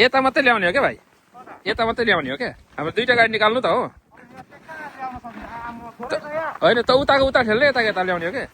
यता मात्रै ल्याउने हो क्या भाइ? यता मात्रै ल्याउने हो क्या? अब दुईटा गाडी निकाल्नु त हो। होइन त उताको उता ठेल्ने यता यता ल्याउने हो क्या?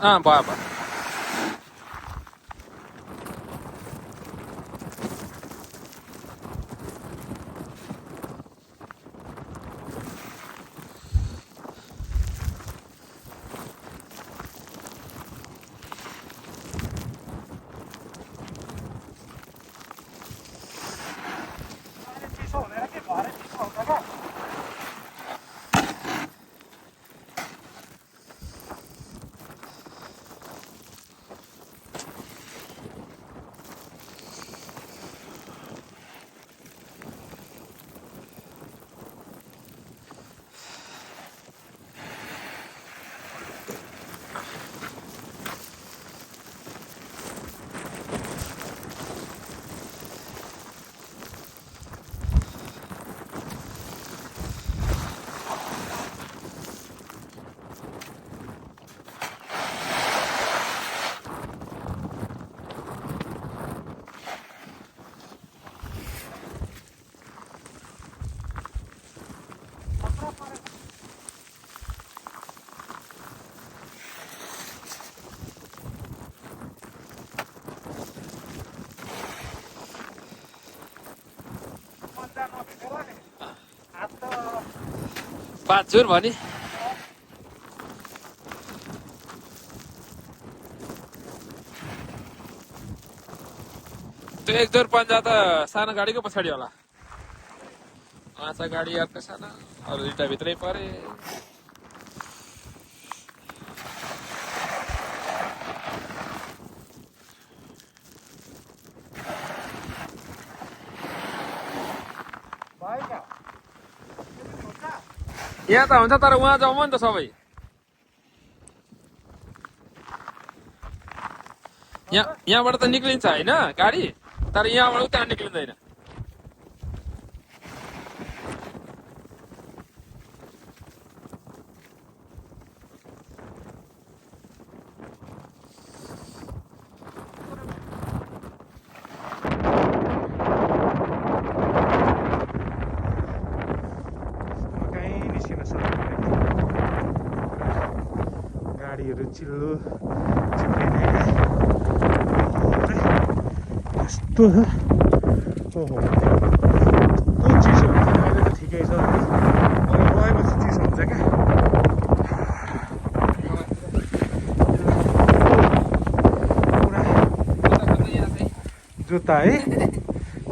भयो भयो। बाजुर भने त्यो एक जोर पन्जा त सानो गाडीको पछाडि होला। माछा गाडी अर्को सानो, अरू दुइटा भित्रै परे। यहाँ त हुन्छ तर उहाँ जाउँ नि त सबै। यहाँबाट त निक्लिन्छ होइन गाडी, तर यहाँबाट उता निक्लिँदैन। गाडीहरू चिल्लो चिप्लिने यस्तो छ। ओहो कस्तो चिसो हुन्छ। अहिले त ठिकै छ, गएपछि चिसो हुन्छ क्या। जुत्ता है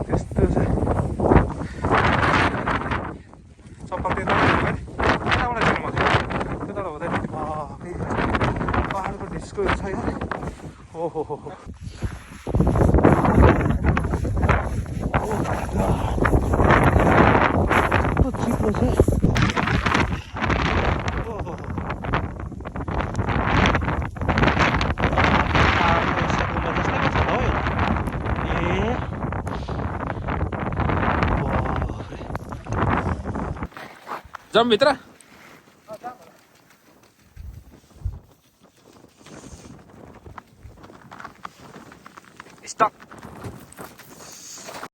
त्यस्तो छ। चप्पल त्यता त्यताबाट किन मजा त्यताबाट हुँदैन। पहाडको डिस्कोहरू छ यार। ओहो हो कस्तो चिप्लो छ। जाऊँ भित्र। स्टप।